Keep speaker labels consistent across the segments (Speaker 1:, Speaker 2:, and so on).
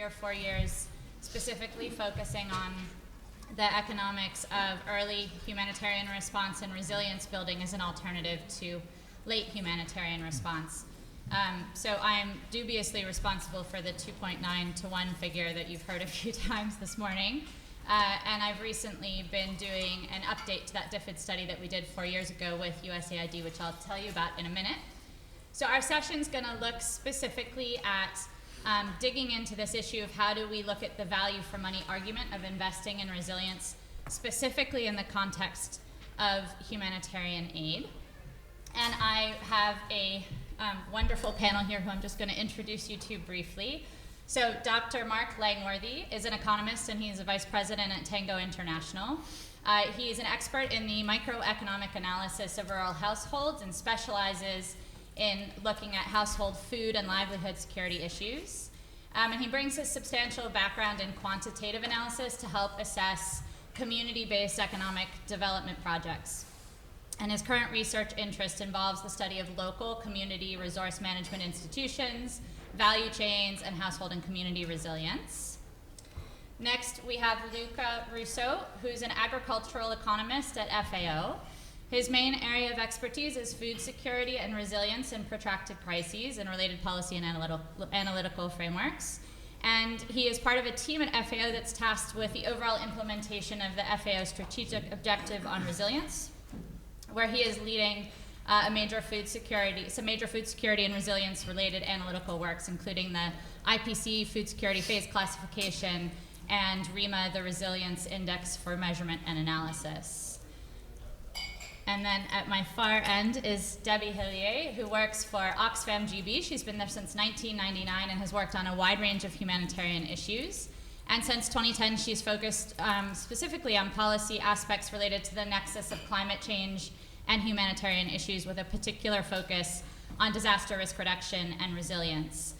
Speaker 1: 3 or 4 years specifically focusing on the economics of early humanitarian response and resilience building as an alternative to late humanitarian response. So I'm dubiously responsible for the 2.9 to 1 figure that you've heard a few times this morning. And I've recently been doing an update to that DFID study that we did 4 years ago with USAID, which I'll tell you about in a minute. So our session's going to look specifically at digging into this issue of how do we look at the value for money argument of investing in resilience, specifically in the context of humanitarian aid. And I have a wonderful panel here who I'm just going to introduce you to briefly. So Dr. Mark Langworthy is an economist, and he's a vice president at Tango International. He is an expert in the microeconomic analysis of rural households and specializes in looking at household food and livelihood security issues. And he brings a substantial background in quantitative analysis to help assess community-based economic development projects. And his current research interest involves the study of local community resource management institutions, value chains, and household and community resilience. Next, we have Luca Russo, who's an agricultural economist at FAO. His main area of expertise is food security and resilience in protracted crises and related policy and analytical frameworks. And he is part of a team at FAO that's tasked with the overall implementation of the FAO strategic objective on resilience, where he is leading some major food security and resilience related analytical works, including the IPC food security phase classification and REMA, the Resilience Index for Measurement and Analysis. And then at my far end is Debbie Hillier, who works for Oxfam GB. She's been there since 1999 and has worked on a wide range of humanitarian issues. And since 2010, she's focused specifically on policy aspects related to the nexus of climate change and humanitarian issues, with a particular focus on disaster risk reduction and resilience.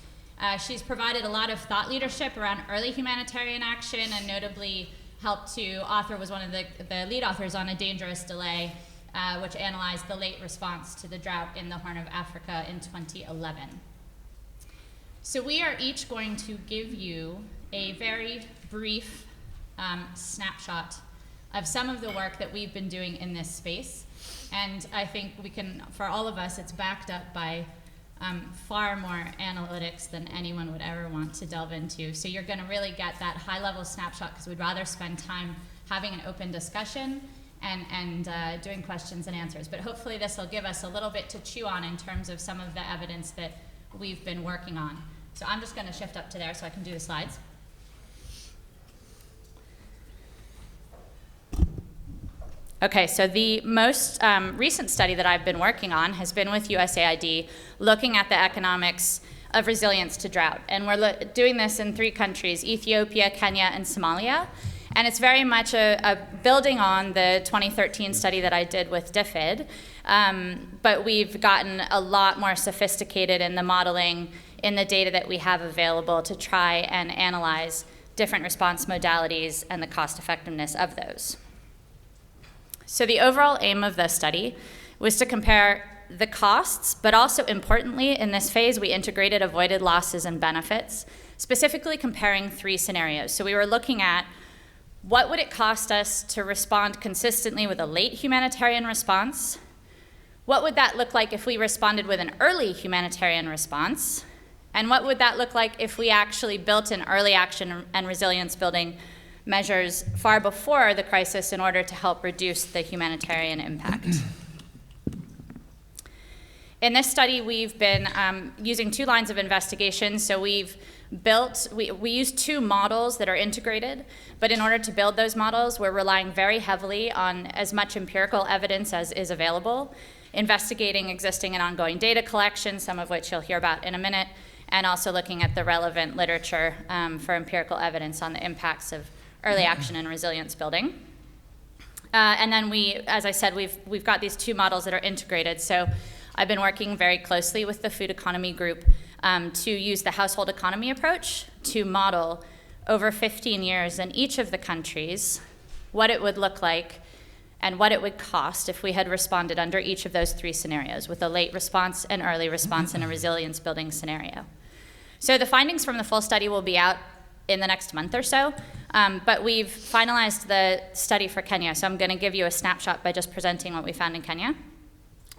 Speaker 1: She's provided a lot of thought leadership around early humanitarian action, and notably was one of the lead authors on A Dangerous Delay, which analyzed the late response to the drought in the Horn of Africa in 2011. So we are each going to give you a very brief snapshot of some of the work that we've been doing in this space. And I think for all of us, it's backed up by far more analytics than anyone would ever want to delve into. So you're going to really get that high-level snapshot, because we'd rather spend time having an open discussion and doing questions and answers. But hopefully this will give us a little bit to chew on in terms of some of the evidence that we've been working on. So I'm just going to shift up to there so I can do the slides. Okay, so the most recent study that I've been working on has been with USAID, looking at the economics of resilience to drought. And we're doing this in 3 countries, Ethiopia, Kenya, and Somalia. And it's very much a building on the 2013 study that I did with DFID, but we've gotten a lot more sophisticated in the modeling in the data that we have available to try and analyze different response modalities and the cost effectiveness of those. So the overall aim of this study was to compare the costs, but also importantly, in this phase, we integrated avoided losses and benefits, specifically comparing 3 scenarios. So we were looking at what would it cost us to respond consistently with a late humanitarian response? What would that look like if we responded with an early humanitarian response? And what would that look like if we actually built in early action and resilience building measures far before the crisis in order to help reduce the humanitarian impact? In this study, we've been using 2 lines of investigation. So we use 2 models that are integrated, but in order to build those models, we're relying very heavily on as much empirical evidence as is available, investigating existing and ongoing data collection, some of which you'll hear about in a minute, and also looking at the relevant literature for empirical evidence on the impacts of early action and resilience building. And then as I said, we've got these 2 models that are integrated. So I've been working very closely with the food economy group to use the household economy approach to model over 15 years in each of the countries what it would look like and what it would cost if we had responded under each of those 3 scenarios, with a late response, an early response, and a resilience building scenario. So the findings from the full study will be out in the next month or so. But we've finalized the study for Kenya, so I'm going to give you a snapshot by just presenting what we found in Kenya.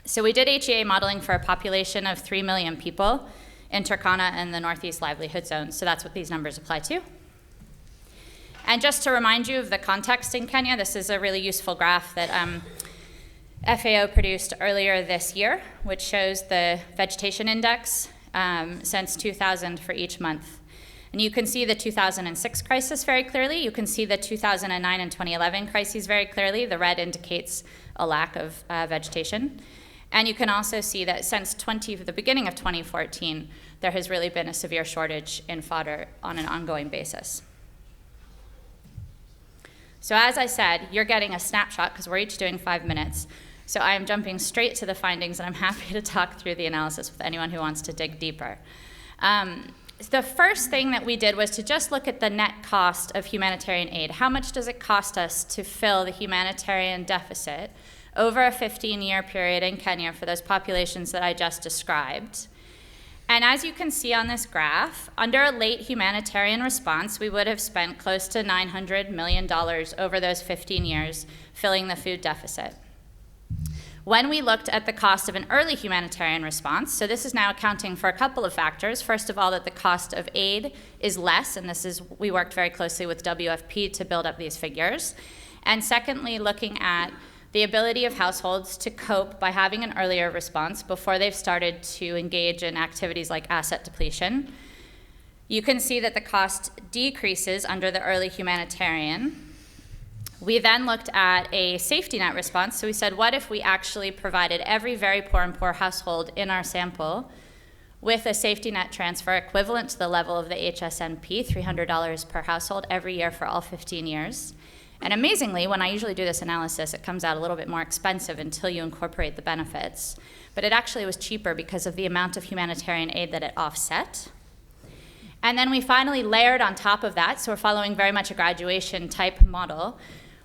Speaker 1: So we did HEA modeling for a population of 3 million people in Turkana and the Northeast Livelihood Zone, so that's what these numbers apply to. And just to remind you of the context in Kenya, this is a really useful graph that FAO produced earlier this year, which shows the vegetation index since 2000 for each month. And you can see the 2006 crisis very clearly. You can see the 2009 and 2011 crises very clearly. The red indicates a lack of vegetation. And you can also see that since the beginning of 2014, there has really been a severe shortage in fodder on an ongoing basis. So as I said, you're getting a snapshot because we're each doing 5 minutes. So I am jumping straight to the findings, and I'm happy to talk through the analysis with anyone who wants to dig deeper. The first thing that we did was to just look at the net cost of humanitarian aid. How much does it cost us to fill the humanitarian deficit over a 15-year period in Kenya for those populations that I just described? And as you can see on this graph, under a late humanitarian response, we would have spent close to $900 million over those 15 years filling the food deficit. When we looked at the cost of an early humanitarian response, so this is now accounting for a couple of factors. First of all, that the cost of aid is less, and we worked very closely with WFP to build up these figures. And secondly, looking at the ability of households to cope by having an earlier response before they've started to engage in activities like asset depletion. You can see that the cost decreases under the early humanitarian. We then looked at a safety net response. So we said, what if we actually provided every very poor and poor household in our sample with a safety net transfer equivalent to the level of the HSNP, $300 per household every year for all 15 years. And amazingly, when I usually do this analysis, it comes out a little bit more expensive until you incorporate the benefits. But it actually was cheaper because of the amount of humanitarian aid that it offset. And then we finally layered on top of that, so we're following very much a graduation type model.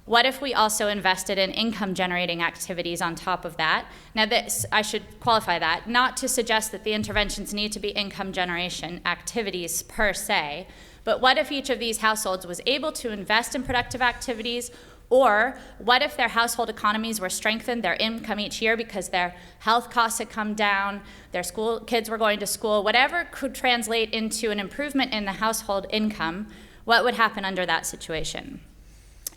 Speaker 1: What if we also invested in income-generating activities on top of that? Now, this, I should qualify that, not to suggest that the interventions need to be income generation activities per se, but what if each of these households was able to invest in productive activities, or what if their household economies were strengthened, their income each year because their health costs had come down, their kids were going to school, whatever could translate into an improvement in the household income, what would happen under that situation?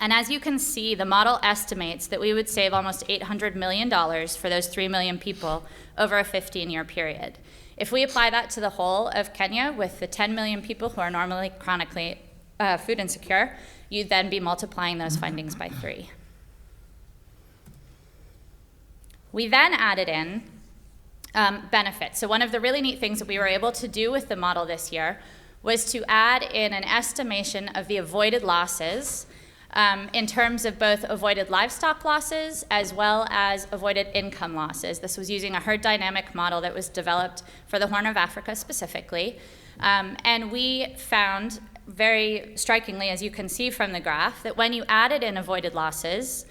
Speaker 1: And as you can see, the model estimates that we would save almost $800 million for those 3 million people over a 15-year period. If we apply that to the whole of Kenya with the 10 million people who are normally chronically food insecure, you'd then be multiplying those findings by 3. We then added in benefits. So one of the really neat things that we were able to do with the model this year was to add in an estimation of the avoided losses in terms of both avoided livestock losses as well as avoided income losses. This was using a herd dynamic model that was developed for the Horn of Africa specifically. And we found very strikingly, as you can see from the graph, that when you added in avoided losses,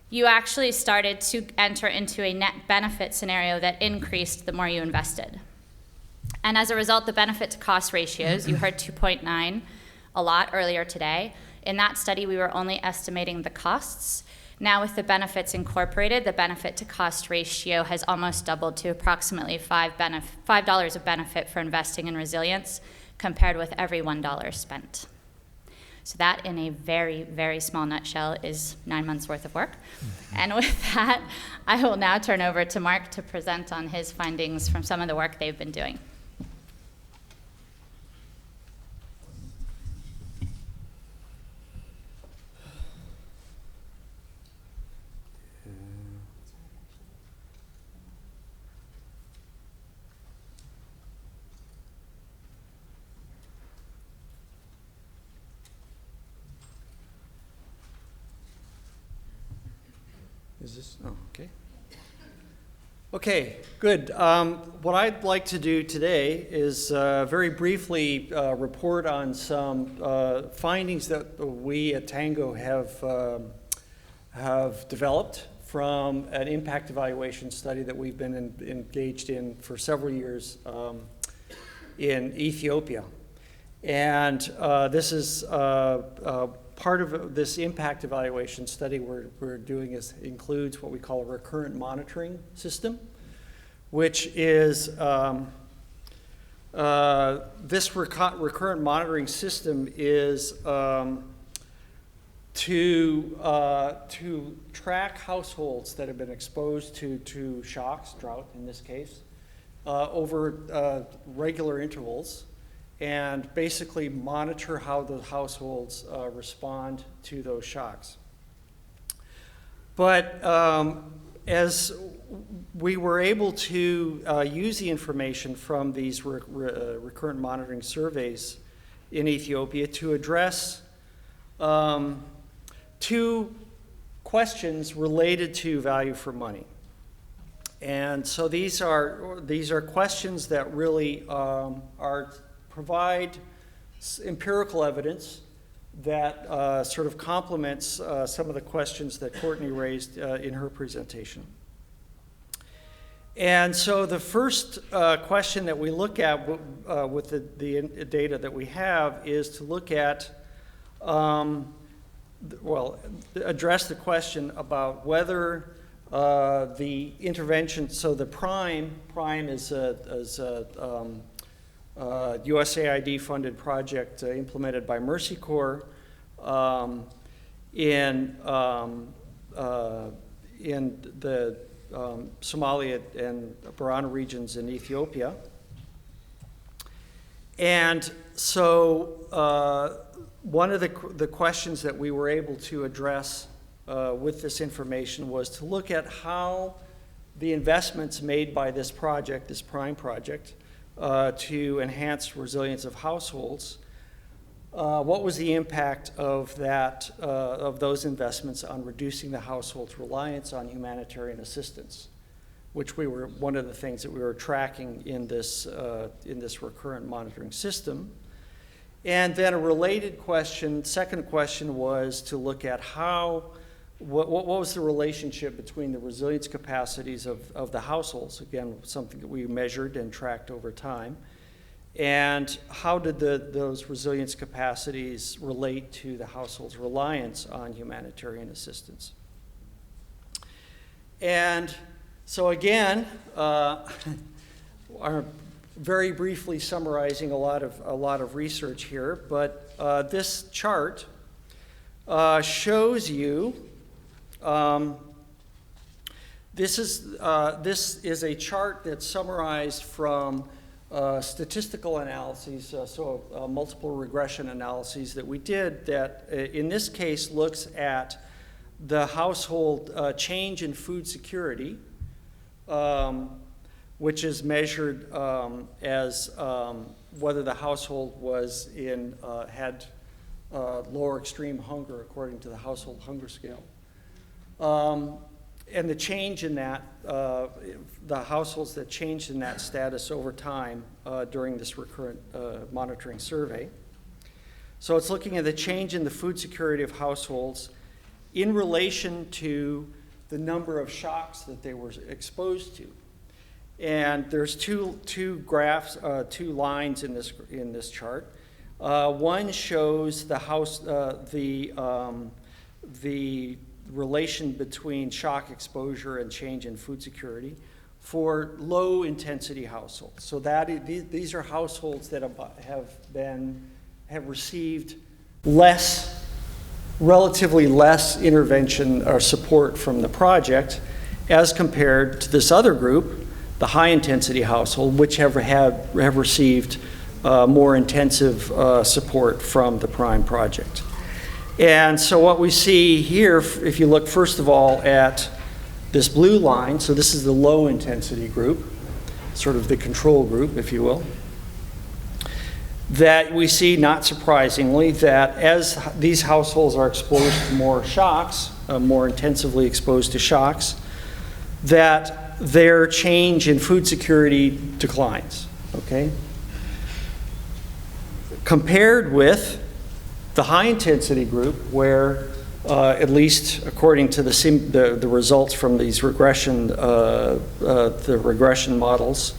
Speaker 1: you actually started to enter into a net benefit scenario that increased the more you invested. And as a result, the benefit to cost ratios, you heard 2.9 a lot earlier today. In that study, we were only estimating the costs. Now with the benefits incorporated, the benefit to cost ratio has almost doubled to approximately $5 of benefit for investing in resilience compared with every $1 spent. So that, in a very, very small nutshell, is 9 months worth of work. And with that, I will now turn over to Mark to present on his findings from some of the work they've been doing.
Speaker 2: Is this, oh, okay. Okay, good. What I'd like to do today is very briefly report on some findings that we at Tango have developed from an impact evaluation study that we've been engaged in for several years in Ethiopia. And this is part of this impact evaluation study we're doing includes what we call a recurrent monitoring system, which is this recurrent monitoring system is to track households that have been exposed to shocks, drought in this case, over regular intervals, and basically monitor how the households respond to those shocks. But as we were able to use the information from these recurrent monitoring surveys in Ethiopia to address two questions related to value for money. And so these are questions that really provide empirical evidence that sort of complements some of the questions that Courtney raised in her presentation. And so the first question that we look at with the data that we have is to look at, address the question about whether the intervention, so the prime is a USAID funded project implemented by Mercy Corps in the Somalia and Borno regions in Ethiopia. And so one of the questions that we were able to address with this information was to look at how the investments made by this project, this prime project, to enhance resilience of households, what was the impact of those investments on reducing the household's reliance on humanitarian assistance, which one of the things that we were tracking in this recurrent monitoring system. And then a related question, second question, was to look at what was the relationship between the resilience capacities of the households, again, something that we measured and tracked over time, and how did those resilience capacities relate to the household's reliance on humanitarian assistance. And so again, very briefly summarizing a lot of research here, but this chart shows you. This is a chart that's summarized from statistical analyses, so multiple regression analyses that we did that in this case looks at the household change in food security, which is measured as whether the household had lower extreme hunger according to the household hunger scale. And the change in that, the households that changed in that status over time during this recurrent monitoring survey. So it's looking at the change in the food security of households in relation to the number of shocks that they were exposed to. And there's two graphs, two lines in this chart. One shows the relation between shock exposure and change in food security for low intensity households. So these are households that have received relatively less intervention or support from the project as compared to this other group, the high intensity household, which have received more intensive support from the prime project. And so what we see here, if you look first of all at this blue line, so this is the low intensity group, sort of the control group, if you will, that we see, not surprisingly, that as these households are exposed to more shocks, more intensively exposed to shocks, that their change in food security declines, okay? Compared with the high intensity group, where at least according to the results from these regression models,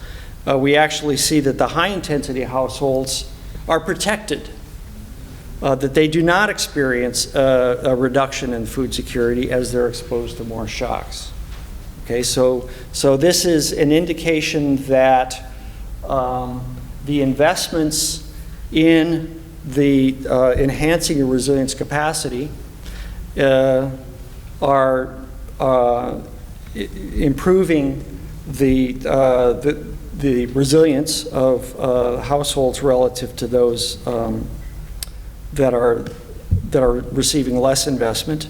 Speaker 2: we actually see that the high intensity households are protected, that they do not experience a reduction in food security as they're exposed to more shocks. Okay, so this is an indication that the investments in the enhancing your resilience capacity are improving the resilience of households relative to those that are receiving less investment,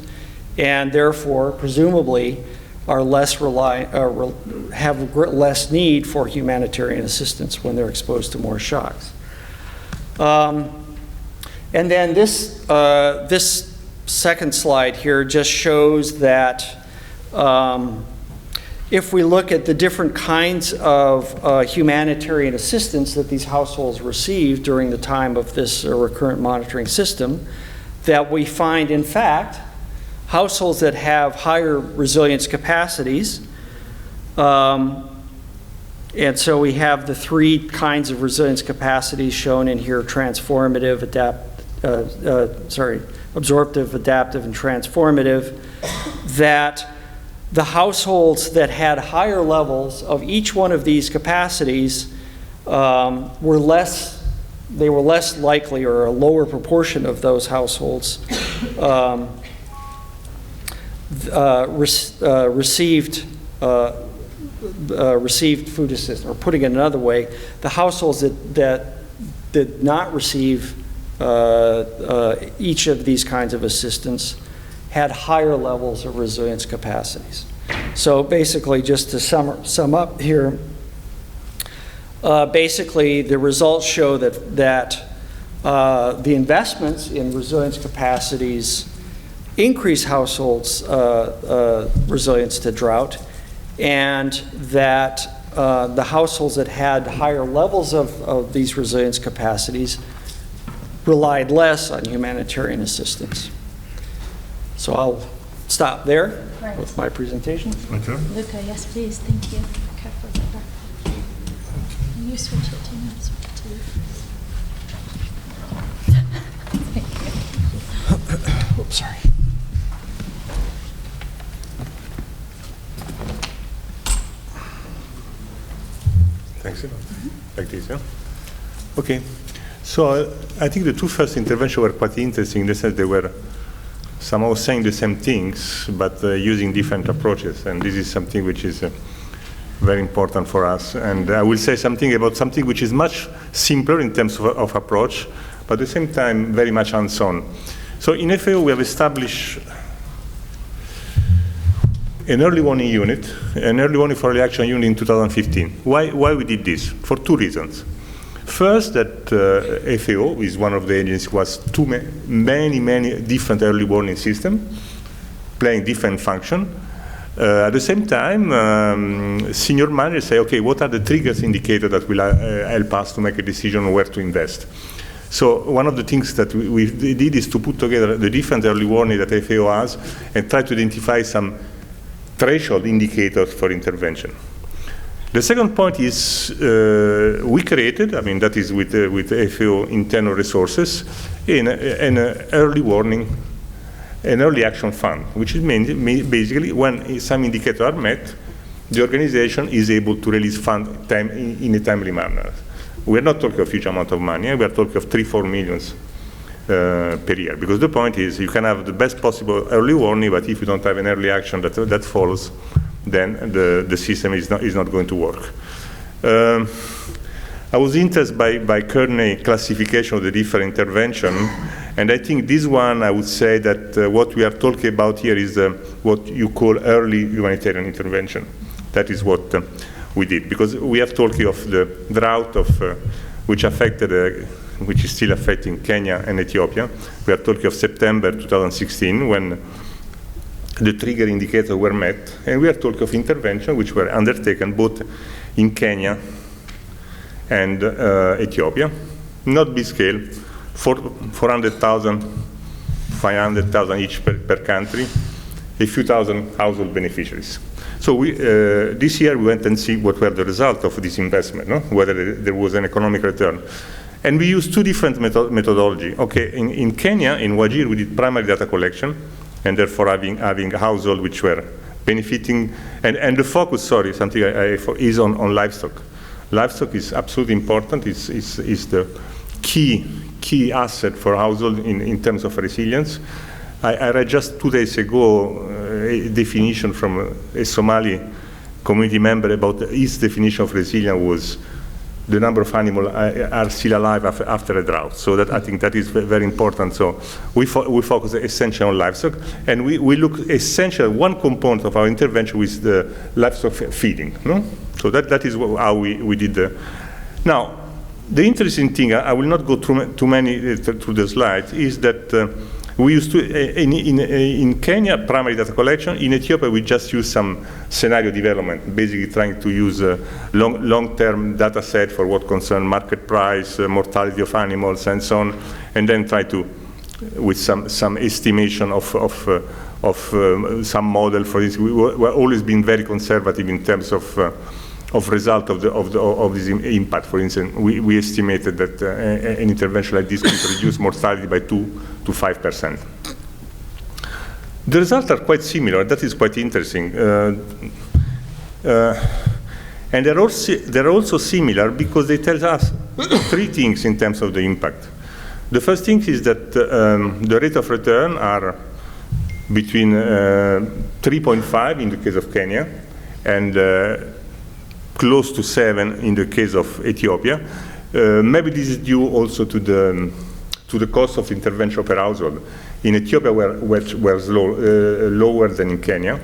Speaker 2: and therefore presumably are less have less need for humanitarian assistance when they're exposed to more shocks. And then this second slide here just shows that if we look at the different kinds of humanitarian assistance that these households receive during the time of this recurrent monitoring system, that we find, in fact, households that have higher resilience capacities, and so we have the three kinds of resilience capacities shown in here: transformative, absorptive, adaptive, and transformative, that the households that had higher levels of each one of these capacities were less likely, or a lower proportion of those households received food assistance. Or putting it another way, the households that did not receive each of these kinds of assistance had higher levels of resilience capacities. So basically, just to sum up here, basically the results show that the investments in resilience capacities increase households' resilience to drought, and that the households that had higher levels of these resilience capacities relied less on humanitarian assistance. So I'll stop there with my presentation.
Speaker 3: Okay.
Speaker 4: Luca, yes, please. Thank you. Careful with that. Can you switch it to me? Switch it to you.
Speaker 2: Oops, sorry.
Speaker 3: Thanks a lot. Like this, yeah? Okay. So I think the two first interventions were quite interesting in the sense they were somehow saying the same things, but using different approaches. And this is something which is very important for us. And I will say something about something which is much simpler in terms of approach, but at the same time very much hands-on. So in FAO we have established an early warning unit, an early warning for early action unit in 2015. Why we did this? For two reasons. First, that FAO is one of the agencies who has many different early warning systems, playing different function. At the same time, senior managers say, okay, what are the triggers indicators that will help us to make a decision on where to invest? So one of the things that we did is to put together the different early warning that FAO has and try to identify some threshold indicators for intervention. The second point is we created, I mean that is with FAO internal resources, an early warning, an early action fund, which is basically when some indicators are met, the organization is able to release fund in a timely manner. We're not talking of huge amount of money, we are talking of 3-4 millions per year, because the point is you can have the best possible early warning, but if you don't have an early action that follows, then the system is not going to work. I was interested by Kearney's classification of the different intervention, and I think this one, I would say that what we are talking about here is what you call early humanitarian intervention. That is what we did, because we have talked of the drought which is still affecting Kenya and Ethiopia. We are talking of September 2016, when the trigger indicators were met, and we are talking of intervention which were undertaken both in Kenya and Ethiopia. Not big scale, 400,000, 500,000 each per country, a few thousand household beneficiaries. So this year we went and see what were the results of this investment, no? Whether there was an economic return. And we use two different methodology. Okay, in Kenya, in Wajir, we did primary data collection, and therefore having households which were benefiting, and the focus, sorry, something is on livestock. Livestock is absolutely important. It's the key asset for household in terms of resilience. I read just 2 days ago a definition from a Somali community member about his definition of resilience was the number of animals are still alive after a drought. So that I think that is very important. So we focus essentially on livestock, and we look essentially one component of our intervention with the livestock feeding. No? So that is how we did the. Now, the interesting thing, I will not go through too many through the slides, is that we used to, in Kenya, primary data collection. In Ethiopia, we just use some scenario development, basically trying to use a long-term data set for what concerns market price, mortality of animals, and so on, and then try to, with some estimation of some model for this. We're always been very conservative in terms of result of this impact. For instance, we estimated that an intervention like this could reduce mortality by 2 to 5%. The results are quite similar. That is quite interesting. And they're also similar because they tell us three things in terms of the impact. The first thing is that the rate of return are between 3.5 in the case of Kenya and close to 7 in the case of Ethiopia. Maybe this is due also to the cost of intervention per household. In Ethiopia, we're lower than in Kenya.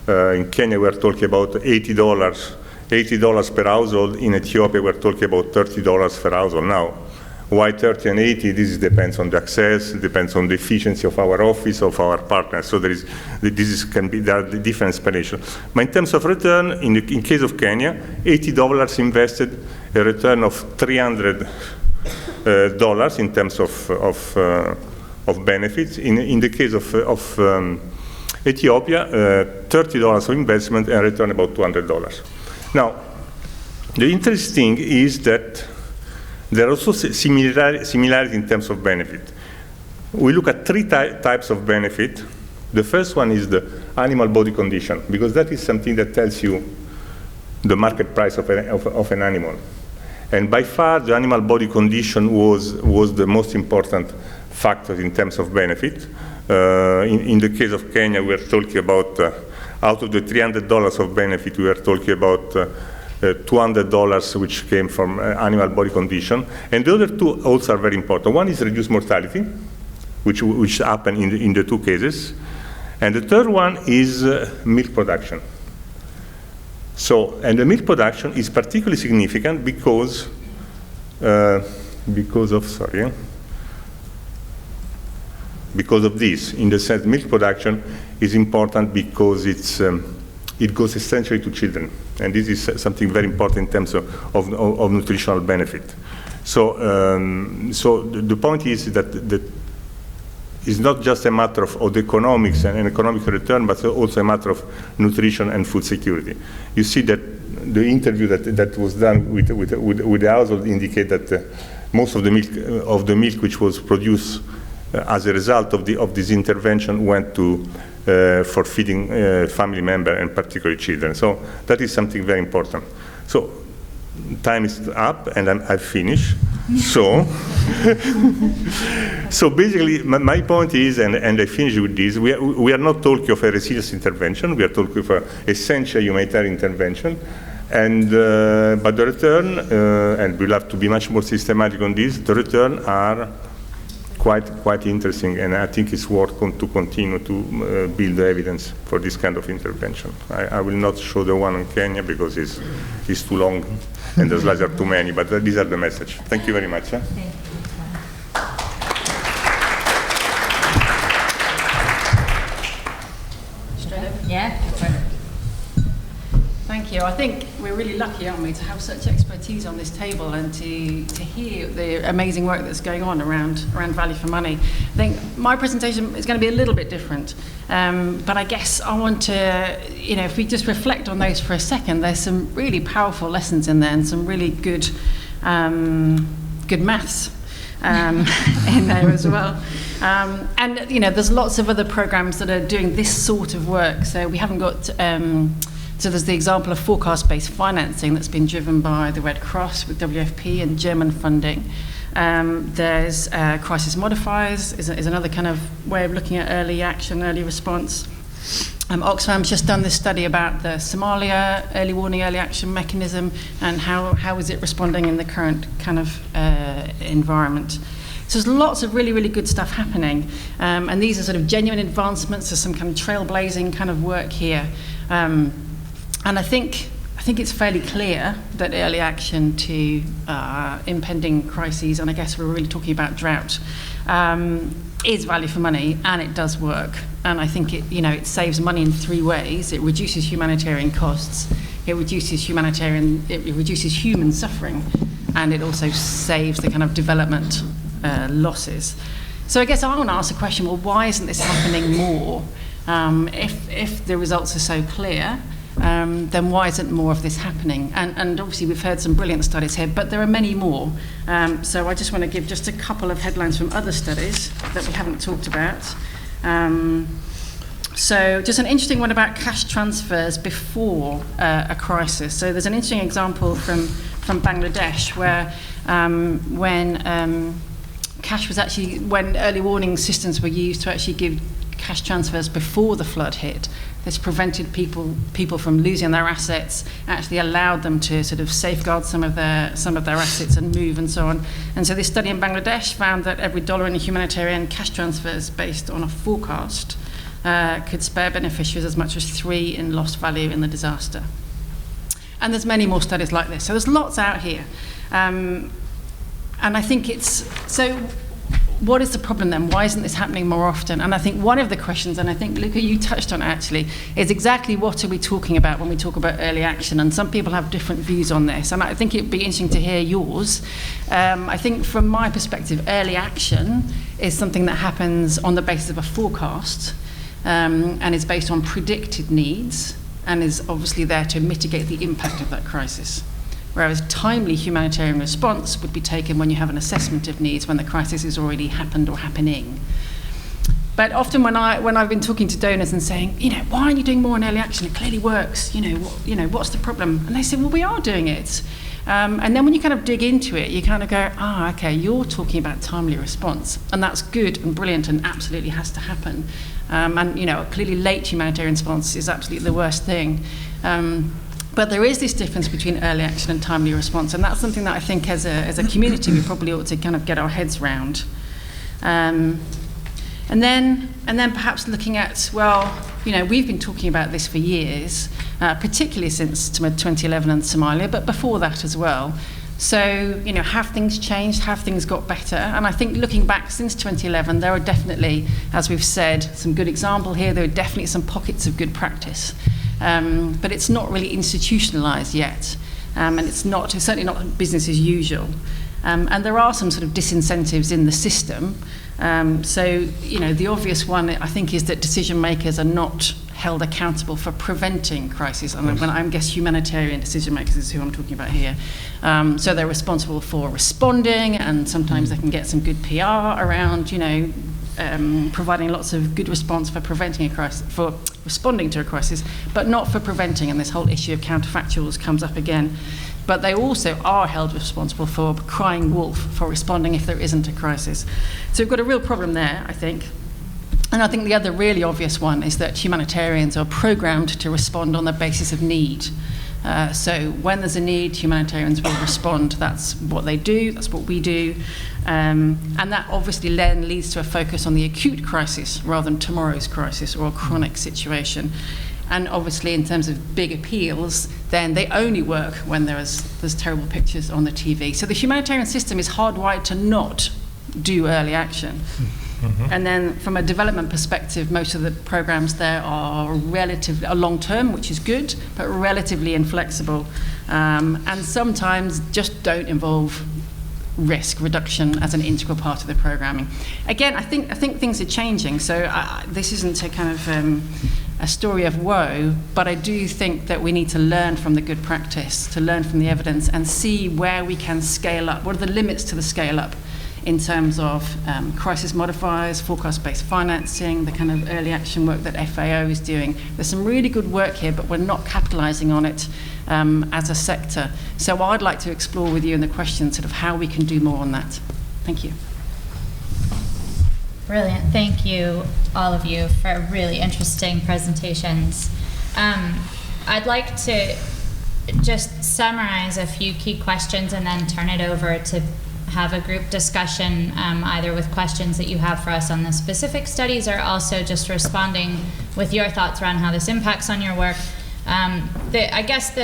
Speaker 3: In Kenya, we're talking about $80 per household. In Ethiopia, we're talking about $30 per household. Now, why 30 and 80? This depends on the access, depends on the efficiency of our office, of our partners. So there are different explanations. But in terms of return, in case of Kenya, $80 invested, a return of $300 in terms of benefits. In the case of Ethiopia, $30 of investment and return about $200. Now, the interesting thing is that there are also similarity in terms of benefit. We look at three types of benefit. The first one is the animal body condition, because that is something that tells you the market price of an animal. And by far, the animal body condition was the most important factor in terms of benefit. In the case of Kenya, we are talking about, out of the $300 of benefit, we are talking about $200 which came from animal body condition. And the other two also are very important. One is reduced mortality, which happened in the two cases. And the third one is milk production. So, and the milk production is particularly significant because of this. In the sense, milk production is important because it goes essentially to children. And this is something very important in terms of nutritional benefit. So, so the point is that it's not just a matter of the economics and economic return, but also a matter of nutrition and food security. You see that the interview that was done with the household indicate that most of the milk which was produced as a result of this intervention went to for feeding family members and particularly children. So that is something very important. So time is up and I've finished. So, so basically my point is, and I finish with this, we are not talking of a resilience intervention, we are talking of an essential humanitarian intervention. And, but the return, and we'll have to be much more systematic on this, the return are quite interesting, and I think it's worth to continue to build the evidence for this kind of intervention. I will not show the one in Kenya because it's too long and the slides are too many, but these are the message. Thank you very much.
Speaker 1: Thank you. Yeah.
Speaker 5: Thank you. I think we're really lucky, aren't we, to have such expertise on this table and to hear the amazing work that's going on around value for money. I think my presentation is going to be a little bit different, but I guess I want to, if we just reflect on those for a second, there's some really powerful lessons in there and some really good good maths in there as well. And there's lots of other programs that are doing this sort of work. So we haven't got. So there's the example of forecast-based financing that's been driven by the Red Cross with WFP and German funding. There's crisis modifiers is another kind of way of looking at early action, early response. Oxfam's just done this study about the Somalia early warning, early action mechanism and how is it responding in the current kind of environment. So there's lots of really, really good stuff happening. And these are sort of genuine advancements. There's some kind of trailblazing kind of work here. And I think it's fairly clear that early action to impending crises, and I guess we're really talking about drought, is value for money, and it does work. And I think it saves money in 3 ways. It reduces humanitarian costs, it reduces human suffering, and it also saves the kind of development losses. So I guess I want to ask the question: well, why isn't this happening more? If the results are so clear, then why isn't more of this happening? And obviously we've heard some brilliant studies here, but there are many more. So I just want to give just a couple of headlines from other studies that we haven't talked about. So just an interesting one about cash transfers before a crisis. So there's an interesting example from Bangladesh where when cash was actually, when early warning systems were used to actually give cash transfers before the flood hit, this prevented people from losing their assets, actually allowed them to sort of safeguard some of their assets and move and so on. And so this study in Bangladesh found that every dollar in humanitarian cash transfers based on a forecast could spare beneficiaries as much as 3 in lost value in the disaster. And there's many more studies like this. So there's lots out here. And I think so what is the problem then? Why isn't this happening more often? And I think one of the questions, and I think, Luca, you touched on it actually, is exactly what are we talking about when we talk about early action? And some people have different views on this. And I think it'd be interesting to hear yours. I think from my perspective, early action is something that happens on the basis of a forecast and is based on predicted needs and is obviously there to mitigate the impact of that crisis. Whereas timely humanitarian response would be taken when you have an assessment of needs, when the crisis has already happened or happening. But often when I've been talking to donors and saying, why aren't you doing more in early action? It clearly works. What's the problem? And they say, well, we are doing it. And then when you kind of dig into it, you kind of go, okay, you're talking about timely response, and that's good and brilliant and absolutely has to happen. Clearly late humanitarian response is absolutely the worst thing. But there is this difference between early action and timely response, and that's something that I think as a community we probably ought to kind of get our heads round. And then perhaps looking at, we've been talking about this for years, particularly since 2011 and Somalia, but before that as well. So, have things changed? Have things got better? And I think looking back since 2011, there are definitely, as we've said, some good example here. There are definitely some pockets of good practice. But it's not really institutionalized yet. And it's certainly not business as usual. And there are some sort of disincentives in the system. So, the obvious one, I think, is that decision makers are not held accountable for preventing crises. And when I guess humanitarian decision makers is who I'm talking about here. So they're responsible for responding, and sometimes they can get some good PR around, providing lots of good response for preventing a crisis, for responding to a crisis, but not for preventing. And this whole issue of counterfactuals comes up again. But they also are held responsible for crying wolf, for responding if there isn't a crisis. So we've got a real problem there, I think. And I think the other really obvious one is that humanitarians are programmed to respond on the basis of need. So when there's a need, humanitarians will respond. That's what they do, that's what we do. And that obviously then leads to a focus on the acute crisis rather than tomorrow's crisis or a chronic situation. And obviously in terms of big appeals, then they only work when there's terrible pictures on the TV. So the humanitarian system is hardwired to not do early action. Mm-hmm. And then from a development perspective, most of the programs there are relatively long-term, which is good, but relatively inflexible. And sometimes just don't involve risk reduction as an integral part of the programming. Again, I think things are changing. So this isn't a kind of a story of woe, but I do think that we need to learn from the good practice, to learn from the evidence and see where we can scale up. What are the limits to the scale up in terms of crisis modifiers, forecast-based financing, the kind of early action work that FAO is doing. There's some really good work here, but we're not capitalizing on it as a sector. So I'd like to explore with you in the question sort of how we can do more on that. Thank you.
Speaker 1: Brilliant. Thank you, all of you, for really interesting presentations. I'd like to just summarize a few key questions and then turn it over to have a group discussion, either with questions that you have for us on the specific studies or also just responding with your thoughts around how this impacts on your work. I guess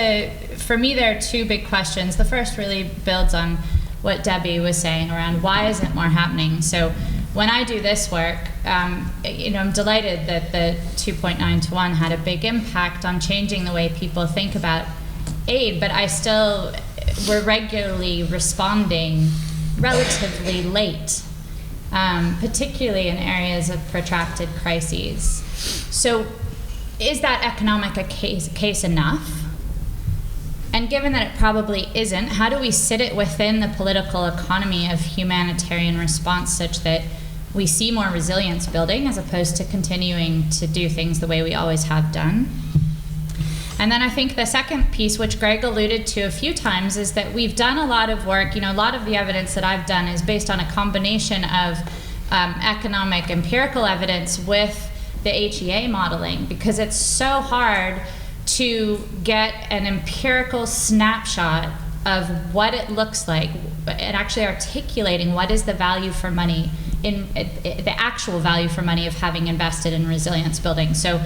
Speaker 1: for me, there are two big questions. The first really builds on what Debbie was saying around why isn't more happening. So when I do this work, I'm delighted that the 2.9 to 1 had a big impact on changing the way people think about aid, but we're regularly responding relatively late, particularly in areas of protracted crises. So is that economic case enough? And given that it probably isn't, how do we sit it within the political economy of humanitarian response such that we see more resilience building as opposed to continuing to do things the way we always have done? And then I think the second piece, which Greg alluded to a few times, is that we've done a lot of work. A lot of the evidence that I've done is based on a combination of economic empirical evidence with the HEA modeling, because it's so hard to get an empirical snapshot of what it looks like and actually articulating what is the value for money, the actual value for money of having invested in resilience building. So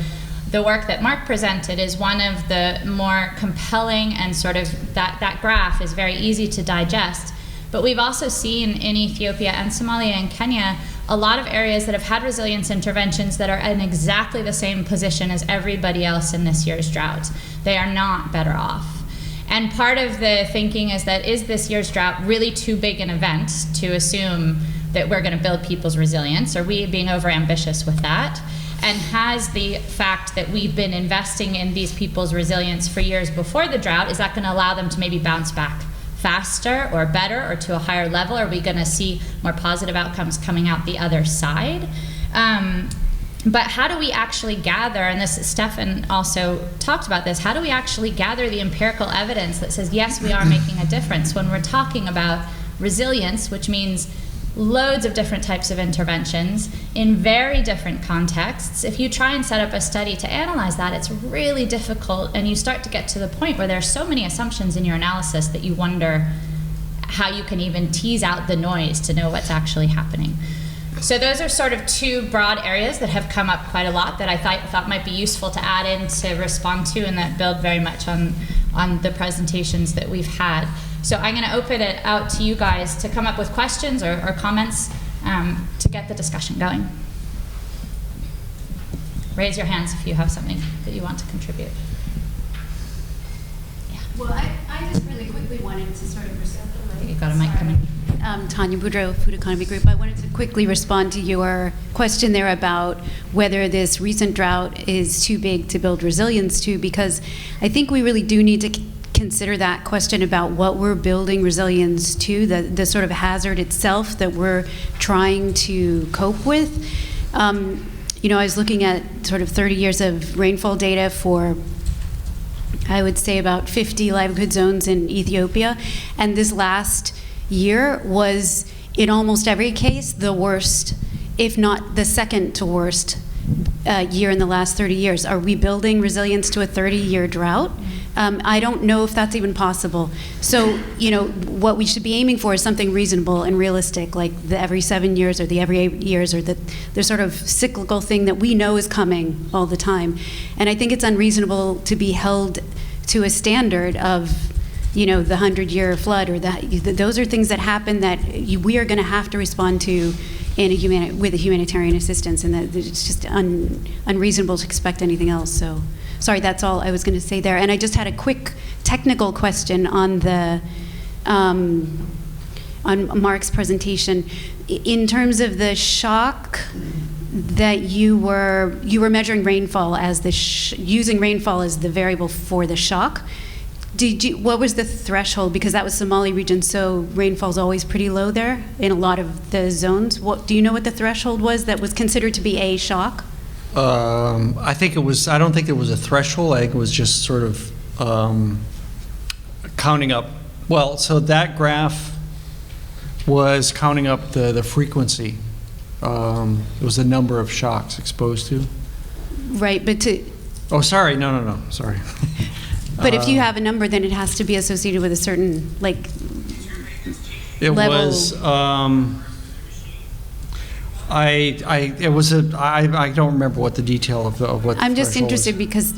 Speaker 1: the work that Mark presented is one of the more compelling, and sort of that graph is very easy to digest. But we've also seen in Ethiopia and Somalia and Kenya a lot of areas that have had resilience interventions that are in exactly the same position as everybody else in this year's drought. They are not better off. And part of the thinking is that, is this year's drought really too big an event to assume that we're going to build people's resilience? Are we being overambitious with that? And has the fact that we've been investing in these people's resilience for years before the drought, is that going to allow them to maybe bounce back faster or better or to a higher level? Are we going to see more positive outcomes coming out the other side? But how do we actually gather, and this, Stefan also talked about this, how do we actually gather the empirical evidence that says, yes, we are making a difference when we're talking about resilience, which means loads of different types of interventions in very different contexts. If you try and set up a study to analyze that, it's really difficult, and you start to get to the point where there are so many assumptions in your analysis that you wonder how you can even tease out the noise to know what's actually happening. So those are sort of two broad areas that have come up quite a lot that I thought might be useful to add in to respond to, and that build very much on the presentations that we've had. So I'm going to open it out to you guys to come up with questions or comments to get the discussion going. Raise your hands if you have something that you want to contribute. Yeah.
Speaker 6: Well, I just really quickly wanted to sort of
Speaker 1: You got a mic coming.
Speaker 6: Tanya Boudreau, Food Economy Group. I wanted to quickly respond to your question there about whether this recent drought is too big to build resilience to, because I think we really do need to consider that question about what we're building resilience to, the sort of hazard itself that we're trying to cope with. I was looking at sort of 30 years of rainfall data for, I would say, about 50 livelihood zones in Ethiopia, and this last year was, in almost every case, the worst, if not the second to worst year in the last 30 years. Are we building resilience to a 30-year drought? I don't know if that's even possible. So, what we should be aiming for is something reasonable and realistic, like the every 7 years or the every 8 years, or the sort of cyclical thing that we know is coming all the time. And I think it's unreasonable to be held to a standard of, the 100-year flood, or those are things that happen that we are going to have to respond to with a humanitarian assistance, and that it's just unreasonable to expect anything else. So, sorry, that's all I was going to say there. And I just had a quick technical question on on Mark's presentation. In terms of the shock that you were measuring rainfall as using rainfall as the variable for the shock. What was the threshold? Because that was Somali region, so rainfall's always pretty low there in a lot of the zones. Do you know what the threshold was that was considered to be a shock?
Speaker 2: I think it was, I don't think there was a threshold. I think it was just sort of counting up. Well, so that graph was counting up the frequency. It was the number of shocks exposed to.
Speaker 6: Right, but
Speaker 2: Oh, sorry, no, sorry.
Speaker 6: But if you have a number, then it has to be associated with a certain, like,
Speaker 2: It
Speaker 6: level.
Speaker 2: was, I don't remember what the detail of what the
Speaker 6: I'm just
Speaker 2: threshold was.
Speaker 6: interested because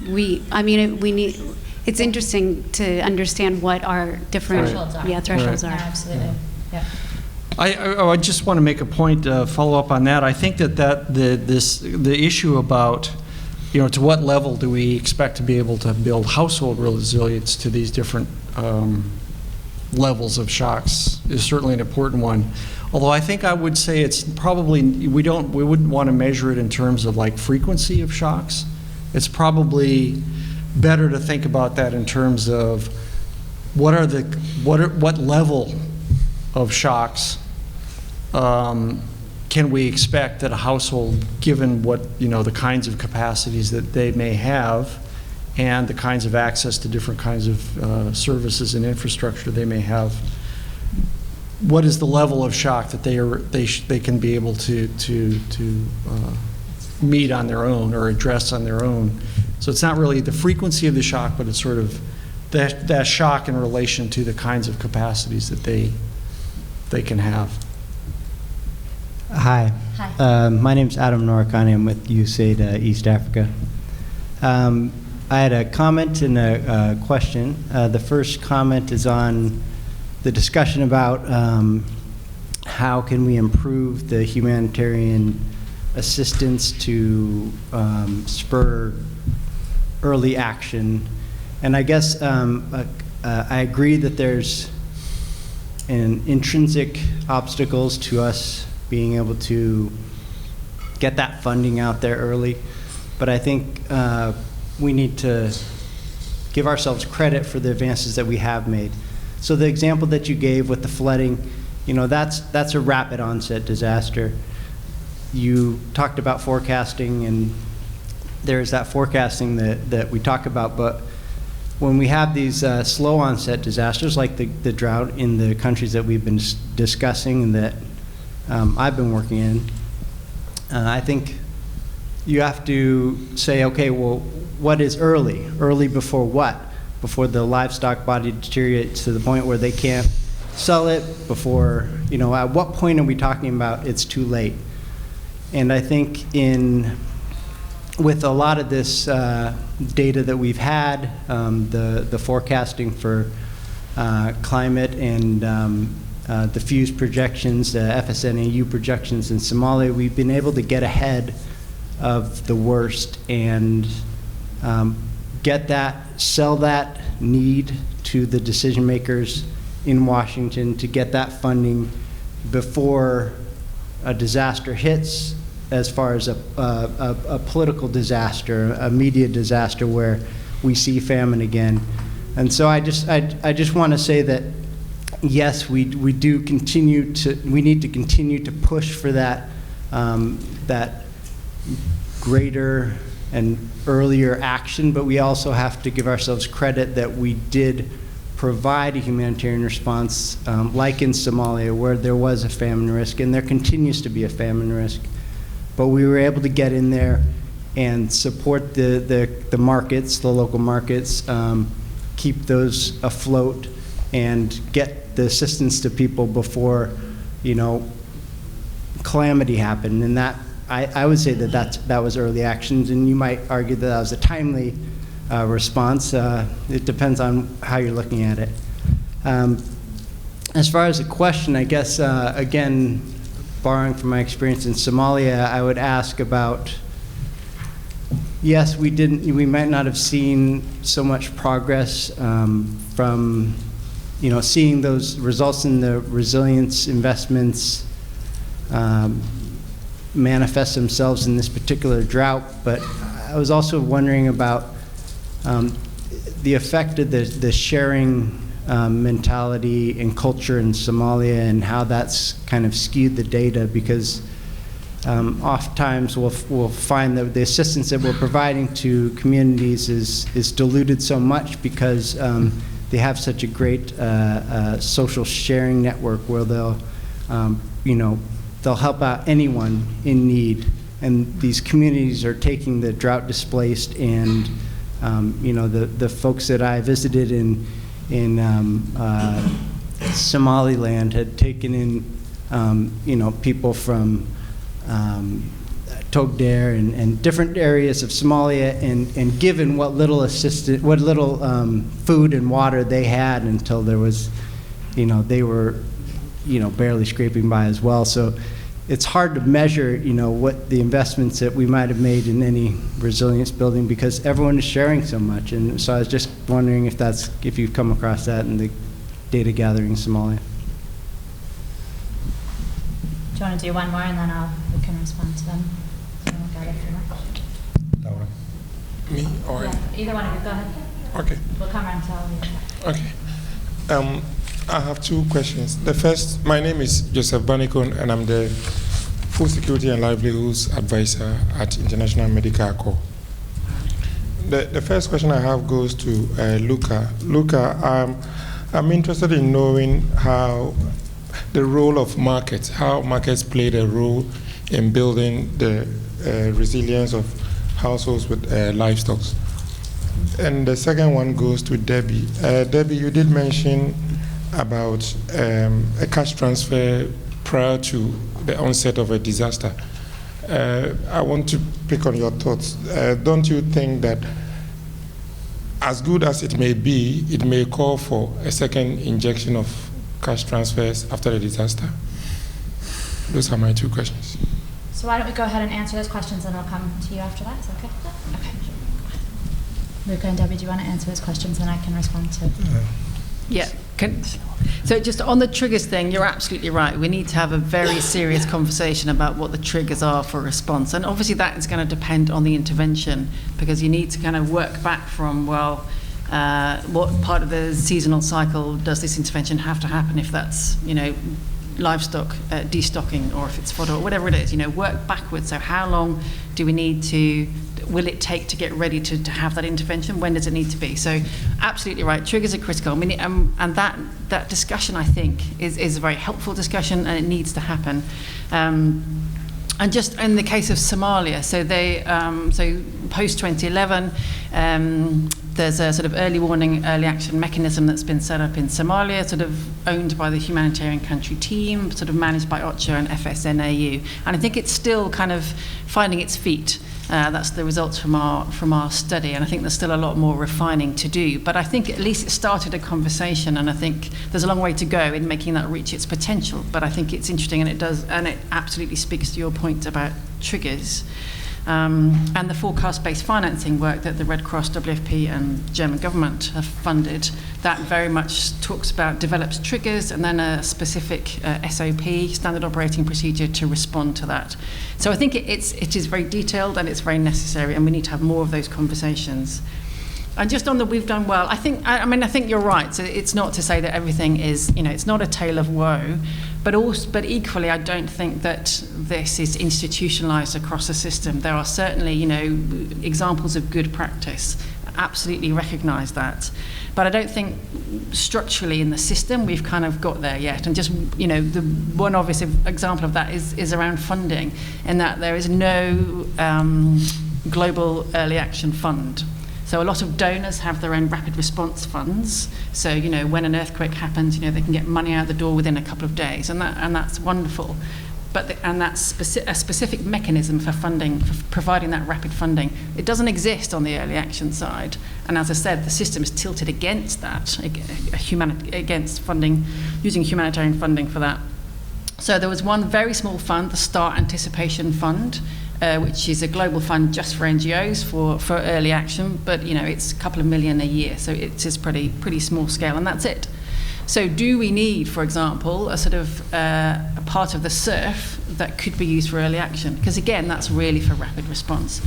Speaker 6: it's interesting to understand what our different
Speaker 1: Thresholds are.
Speaker 6: thresholds
Speaker 1: No,
Speaker 6: are.
Speaker 1: absolutely. Yeah.
Speaker 2: I just want to make a point, follow up on that. I think that the issue about, to what level do we expect to be able to build household resilience to these different levels of shocks is certainly an important one. Although I think I would say it's probably, we wouldn't want to measure it in terms of like frequency of shocks. It's probably better to think about that in terms of what level of shocks can we expect that a household, given what, the kinds of capacities that they may have and the kinds of access to different kinds of services and infrastructure they may have, what is the level of shock that they can be able to meet on their own or address on their own? So it's not really the frequency of the shock, but it's sort of that shock in relation to the kinds of capacities that they can have.
Speaker 7: Hi.
Speaker 1: Hi.
Speaker 7: My name's Adam Norikani. I'm with USAID East Africa. I had a comment and a question. The first comment is on the discussion about how can we improve the humanitarian assistance to spur early action. And I guess I agree that there's intrinsic obstacles to us being able to get that funding out there early. But I think we need to give ourselves credit for the advances that we have made. So the example that you gave with the flooding, that's a rapid onset disaster. You talked about forecasting, and there's that forecasting that we talk about, but when we have these slow onset disasters like the drought in the countries that we've been discussing and that I've been working in, I think you have to say, okay, well, what is early? Early before what? Before the livestock body deteriorates to the point where they can't sell it, before, at what point are we talking about it's too late? And I think with a lot of this data that we've had, the forecasting for climate and the FUSE projections, the FSNAU projections in Somalia, we've been able to get ahead of the worst and sell that need to the decision makers in Washington to get that funding before a disaster hits, as far as a political disaster, a media disaster where we see famine again. And so I just want to say that yes, we need to continue to push for that greater and earlier action, but we also have to give ourselves credit that we did provide a humanitarian response, like in Somalia, where there was a famine risk, and there continues to be a famine risk. But we were able to get in there and support the markets, the local markets, keep those afloat, and get the assistance to people before, calamity happened. And that, I would say that was early actions, and you might argue that was a timely response. It depends on how you're looking at it. As far as the question, I guess, again, borrowing from my experience in Somalia, I would ask about, yes, we might not have seen so much progress from, seeing those results in the resilience investments manifest themselves in this particular drought, but I was also wondering about the effect of the sharing mentality and culture in Somalia and how that's kind of skewed the data, because oftentimes we'll find that the assistance that we're providing to communities is diluted so much because they have such a great social sharing network where they'll help out anyone in need. And these communities are taking the drought displaced and the folks that I visited in Somaliland had taken in people from Togdere and different areas of Somalia and given what little food and water they had until there was, they were, barely scraping by as well. So it's hard to measure, what the investments that we might have made in any resilience building because everyone is sharing so much. And so I was just wondering if you've come across that in the data gathering in Somalia.
Speaker 1: Do you want to do one more and then we can respond to them?
Speaker 8: Laura. Me or?
Speaker 1: Yeah, either one of you, go ahead.
Speaker 8: Okay.
Speaker 1: We'll come around to all of you.
Speaker 8: Okay. I have two questions. The first, my name is Joseph Banikon, and I'm the Food Security and Livelihoods Advisor at International Medical Corps. The first question I have goes to Luca. Luca, I'm interested in knowing how the role of markets, how markets played a role in building the resilience of households with livestock. And the second one goes to Debbie. Debbie, you did mention about a cash transfer prior to the onset of a disaster. I want to pick on your thoughts. Don't you think that as good as it may call for a second injection of cash transfers after the disaster? Those are my two questions.
Speaker 1: So why don't we go ahead and answer those questions and I'll come to you after that, is that okay? Okay. Luca and Debbie, do you want to answer those questions and I can respond to?
Speaker 5: Yeah. So just on the triggers thing, you're absolutely right. We need to have a very serious conversation about what the triggers are for response. And obviously that is going to depend on the intervention because you need to kind of work back from, well, what part of the seasonal cycle does this intervention have to happen if that's, livestock destocking or if it's fodder or whatever it is, work backwards. So how long will it take to get ready to have that intervention? When does it need to be? So absolutely right, triggers are critical. I mean, and that discussion, I think, is a very helpful discussion and it needs to happen. And just in the case of Somalia, so post-2011, there's a sort of early warning, early action mechanism that's been set up in Somalia, sort of owned by the humanitarian country team, sort of managed by OCHA and FSNAU. And I think it's still kind of finding its feet. That's the results from our study, and I think there's still a lot more refining to do. But I think at least it started a conversation, and I think there's a long way to go in making that reach its potential. But I think it's interesting, and it absolutely speaks to your point about triggers. And the forecast-based financing work that the Red Cross, WFP and German government have funded, that very much develops triggers and then a specific SOP, standard operating procedure, to respond to that. So I think it is very detailed and it's very necessary, and we need to have more of those conversations. And just on the we've done well, I think you're right. So it's not to say that everything is, it's not a tale of woe, but equally, I don't think that this is institutionalized across the system. There are certainly, examples of good practice. Absolutely recognize that. But I don't think structurally in the system we've kind of got there yet. And just, the one obvious example of that is around funding, in that there is no global early action fund. So a lot of donors have their own rapid response funds. So, when an earthquake happens, they can get money out the door within a couple of days, and that's wonderful. And that's a specific mechanism for funding, for providing that rapid funding. It doesn't exist on the early action side. And as I said, the system is tilted against that, against funding, using humanitarian funding for that. So there was one very small fund, the Start Anticipation Fund, which is a global fund just for NGOs for early action, but it's a couple of million a year, so it is pretty small scale, and that's it. So do we need, for example, a sort of a part of the SURF that could be used for early action? Because again, that's really for rapid response.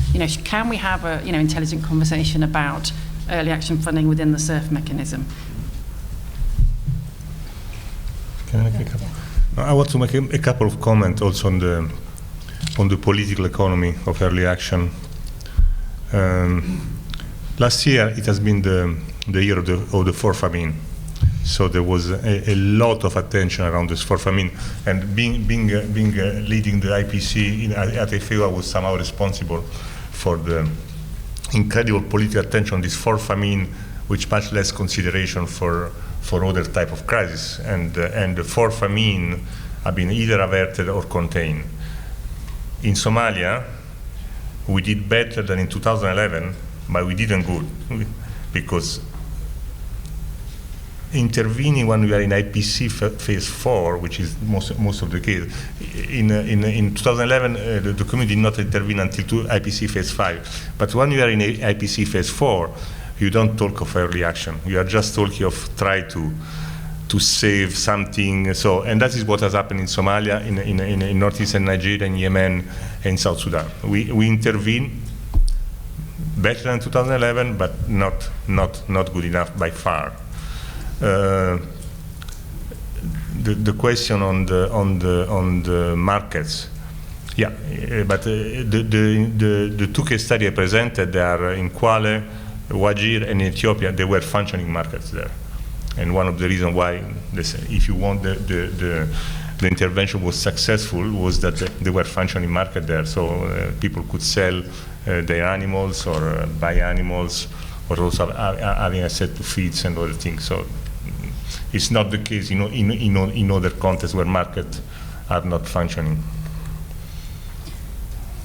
Speaker 5: Can we have a intelligent conversation about early action funding within the SURF mechanism?
Speaker 3: Can I make a couple? I want to make a couple of comments also on the political economy of early action. Last year it has been the year of the fourth famine, so there was a lot of attention around this fourth famine, and being leading the IPC at FAO, I was somehow responsible for the incredible political attention on this fourth famine, which much less consideration for other type of crisis, and the fourth famine have been either averted or contained. In Somalia, we did better than in 2011, but we didn't good, because intervening when we are in IPC phase 4, which is most of the case, in 2011 the community did not intervene until IPC phase 5. But when you are in IPC phase 4, you don't talk of early action. You are just talking of try to save something. So, and that is what has happened in Somalia, in northeastern Nigeria, in Yemen, and South Sudan. We intervene better than 2011, but not good enough by far. The question on the markets, yeah, but the two case studies I presented, they are in Kwale, Wajir, and Ethiopia. They were functioning markets there, and one of the reasons why, if you want the intervention was successful, was that they were functioning market there, so people could sell their animals or buy animals, or also having access to feeds and other things. So it's not the case, in other contexts where markets are not functioning.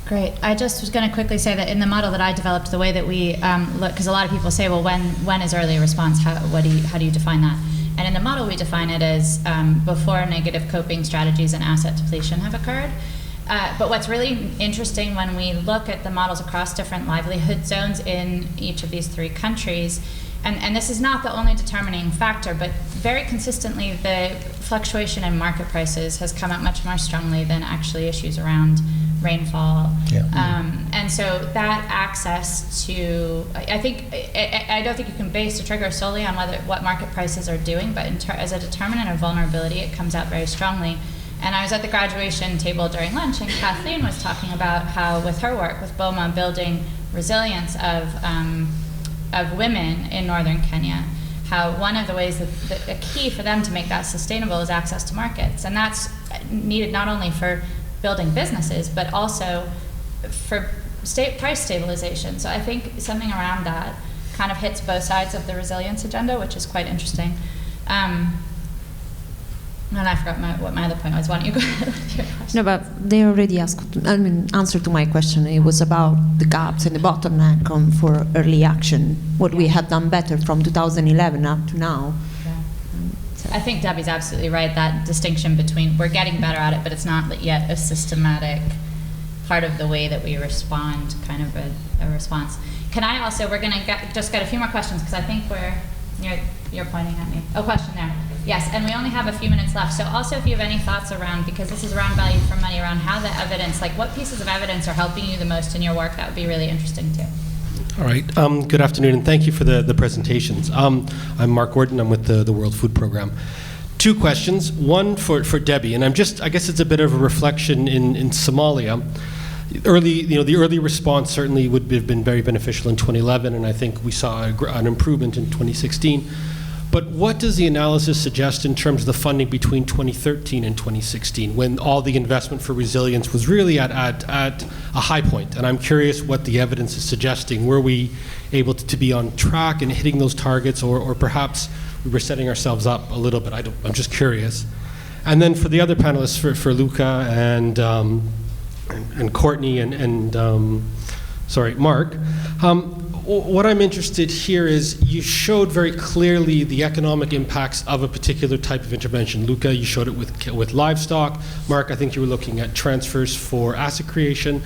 Speaker 1: Great. I just was going to quickly say that in the model that I developed, the way that we look, because a lot of people say, well, when is early response? How do you define that? And in the model, we define it as before negative coping strategies and asset depletion have occurred. But what's really interesting when we look at the models across different livelihood zones in each of these three countries, and this is not the only determining factor, but very consistently the fluctuation in market prices has come out much more strongly than actually issues around rainfall. Yeah. And so that access to, I don't think you can base a trigger solely on what market prices are doing, but as a determinant of vulnerability, it comes out very strongly. And I was at the graduation table during lunch, and Kathleen was talking about how, with her work with BOMA, building resilience of women in northern Kenya, how one of the ways that a key for them to make that sustainable is access to markets. And that's needed not only for building businesses, but also for price stabilization. So I think something around that kind of hits both sides of the resilience agenda, which is quite interesting. And I forgot what my other point was. Why don't you go ahead with your question?
Speaker 9: No, but they already answered to my question. It was about the gaps and the bottleneck for early action, what we have done better from 2011 up to now.
Speaker 1: Yeah. I think Debbie's absolutely right, that distinction between we're getting better at it, but it's not yet a systematic part of the way that we respond, kind of a response. Can I also, we're going to just get a few more questions, because I think you're pointing at me. Oh, question there. Yes, and we only have a few minutes left. So also if you have any thoughts around, because this is around value for money, around how the evidence, like what pieces of evidence are helping you the most in your work, that would be really interesting too.
Speaker 10: All right. Good afternoon, and thank you for the presentations. I'm Mark Gordon. I'm with the World Food Program. Two questions. One for Debbie, and I guess it's a bit of a reflection in Somalia. The early response certainly would have been very beneficial in 2011, and I think we saw an improvement in 2016. But what does the analysis suggest in terms of the funding between 2013 and 2016, when all the investment for resilience was really at a high point? And I'm curious what the evidence is suggesting. Were we able to be on track in hitting those targets, or perhaps we were setting ourselves up a little bit? I'm just curious. And then for the other panelists, for Luca and Courtney and Mark, what I'm interested here is you showed very clearly the economic impacts of a particular type of intervention. Luca, you showed it with livestock. Mark, I think you were looking at transfers for asset creation.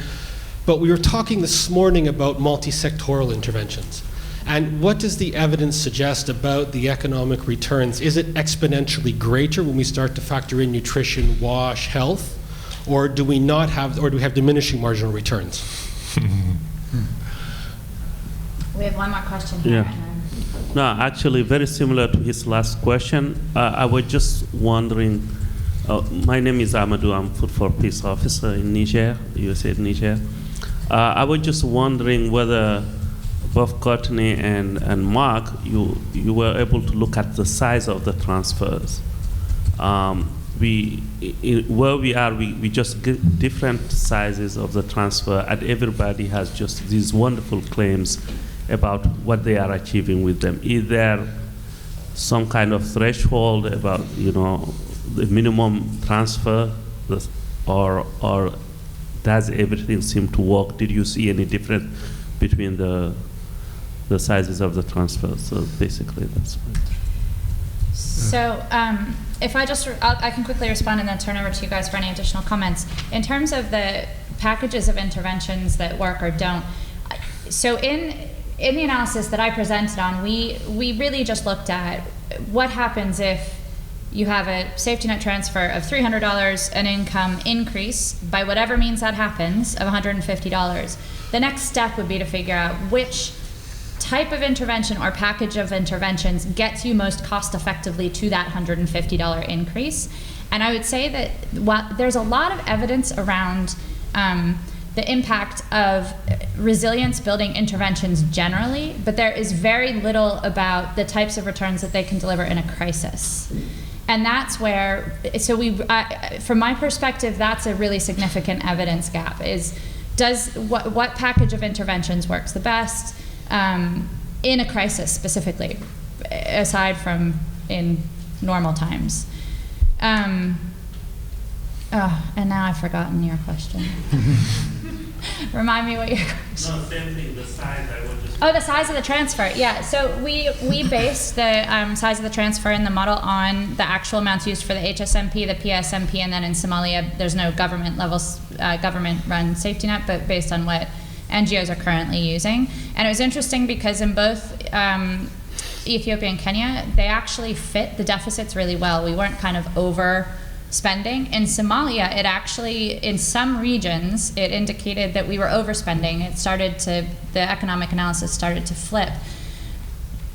Speaker 10: But we were talking this morning about multi-sectoral interventions. And what does the evidence suggest about the economic returns? Is it exponentially greater when we start to factor in nutrition, wash, health? or do we not have, or do we have diminishing marginal returns?
Speaker 1: We have one more question here.
Speaker 11: Yeah.
Speaker 1: and then-
Speaker 11: No, actually, very similar to his last question. I was just wondering. My name is Amadou. I'm Food for Peace officer in Niger, USA, Niger. I was just wondering whether both Courtney and Mark, you were able to look at the size of the transfers. Where we are, we just get different sizes of the transfer, and everybody has just these wonderful claims about what they are achieving with them. Is there some kind of threshold about, the minimum transfer, or does everything seem to work? Did you see any difference between the sizes of the transfers? So basically, that's it.
Speaker 1: So if I can quickly respond and then turn over to you guys for any additional comments. In terms of the packages of interventions that work or don't, so in the analysis that I presented on, we really just looked at what happens if you have a safety net transfer of $300, an income increase by whatever means that happens of $150. The next step would be to figure out which type of intervention or package of interventions gets you most cost effectively to that $150 increase. And I would say that while there's a lot of evidence around the impact of resilience building interventions generally, but there is very little about the types of returns that they can deliver in a crisis. And that's where, so from my perspective, that's a really significant evidence gap, is what package of interventions works the best in a crisis specifically, aside from in normal times. And now I've forgotten your question. Remind me what your question.
Speaker 11: No, same thing, the size, I would just...
Speaker 1: Oh, the size of the transfer, yeah. So we based the size of the transfer in the model on the actual amounts used for the HSMP, the PSMP, and then in Somalia, there's no government-run safety net, but based on what NGOs are currently using. And it was interesting because in both Ethiopia and Kenya, they actually fit the deficits really well. We weren't kind of overspending. In Somalia, it actually, in some regions, it indicated that we were overspending. The economic analysis started to flip.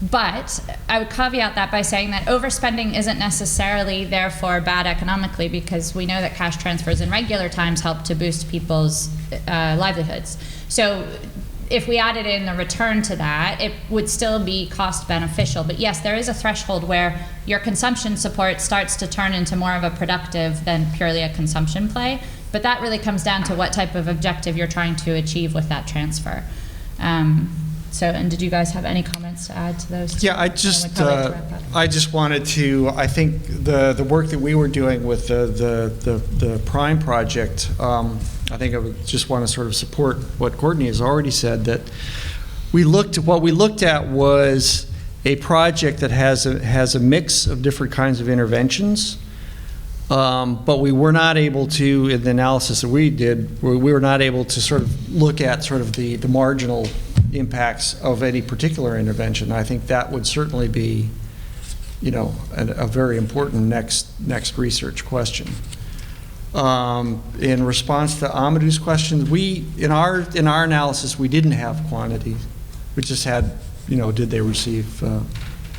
Speaker 1: But I would caveat that by saying that overspending isn't necessarily therefore bad economically, because we know that cash transfers in regular times help to boost people's livelihoods. So if we added in the return to that, it would still be cost beneficial. But yes, there is a threshold where your consumption support starts to turn into more of a productive than purely a consumption play. But that really comes down to what type of objective you're trying to achieve with that transfer. And did you guys have any comments to add to those?
Speaker 2: Yeah, I just wanted to, I think the work that we were doing with the Prime project, I think I would just want to sort of support what Courtney has already said, that what we looked at was a project that has a mix of different kinds of interventions, but we were not able to, in the analysis that we did, we were not able to sort of look at sort of the marginal impacts of any particular intervention. I think that would certainly be, a very important next research question. In response to Amadou's question, in our analysis, we didn't have quantity. We just had, did they receive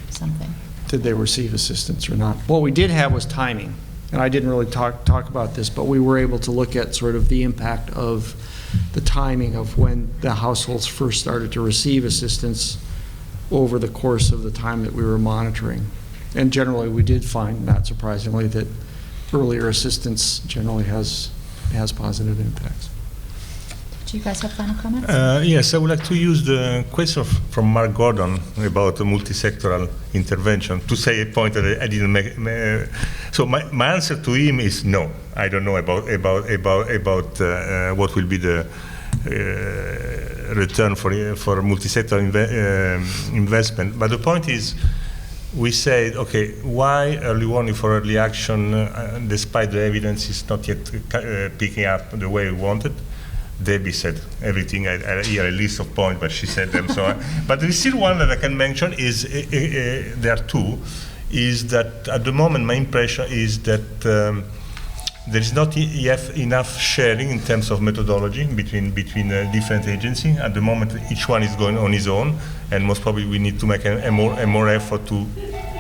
Speaker 1: something? Did
Speaker 2: they receive assistance or not? What we did have was timing, and I didn't really talk about this, but we were able to look at sort of the impact of the timing of when the households first started to receive assistance over the course of the time that we were monitoring. And generally, we did find, not surprisingly, that earlier assistance generally has positive impacts.
Speaker 1: Do you guys have final comments?
Speaker 3: Yes, I would like to use the question from Mark Gordon about the multi-sectoral intervention to say a point that I didn't make. So my answer to him is no. I don't know about what will be the return for multi-sectoral investment. But the point is, we said, okay, why early warning for early action, despite the evidence is not yet picking up the way we wanted? Debbie said everything. I hear a list of points, but she said them. So, but the still one that I can mention is there are two. Is that at the moment my impression is that There is not yet enough sharing in terms of methodology between different agencies. At the moment, each one is going on his own, and most probably we need to make a more effort to,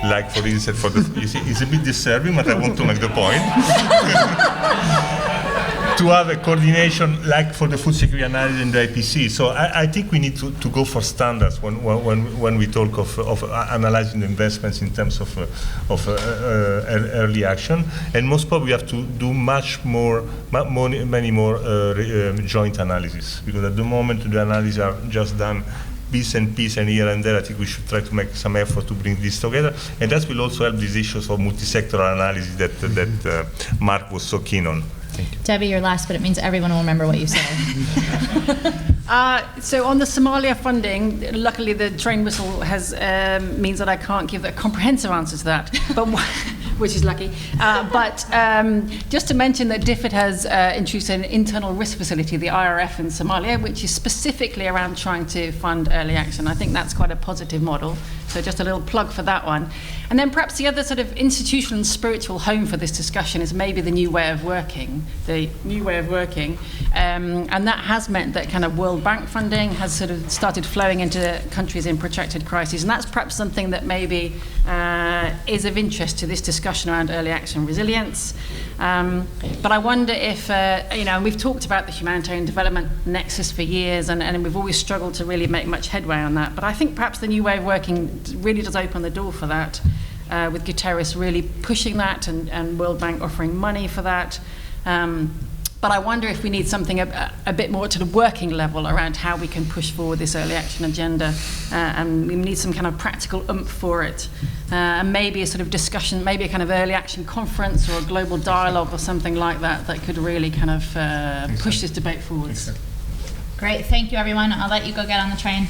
Speaker 3: like for instance, you see, it's a bit disturbing, but I want to make the point. To have a coordination like for the food security analysis and the IPC. So I think we need to go for standards when we talk of analyzing the investments in terms of early action. And most probably we have to do many more joint analysis, because at the moment the analyses are just done piece and here and there. I think we should try to make some effort to bring this together, and that will also help these issues of multi-sectoral analysis that Mark was so keen on.
Speaker 1: Debbie, you're last, but it means everyone will remember what you said.
Speaker 5: So on the Somalia funding, luckily the train whistle has means that I can't give a comprehensive answer to that, but which is lucky. But just to mention that DFID has introduced an internal risk facility, the IRF in Somalia, which is specifically around trying to fund early action. I think that's quite a positive model. So just a little plug for that one. And then perhaps the other sort of institutional and spiritual home for this discussion is maybe the new way of working, and that has meant that kind of World Bank funding has sort of started flowing into countries in protracted crises, and that's perhaps something that maybe is of interest to this discussion around early action resilience. But I wonder if, we've talked about the humanitarian development nexus for years, and we've always struggled to really make much headway on that. But I think perhaps the new way of working really does open the door for that, with Guterres really pushing that and World Bank offering money for that. But I wonder if we need something a bit more to the working level around how we can push forward this early action agenda, and we need some kind of practical oomph for it. And maybe a sort of discussion, maybe a kind of early action conference or a global dialogue or something like that could really kind of push this debate forward.
Speaker 1: Great, thank you everyone. I'll let you go get on the train.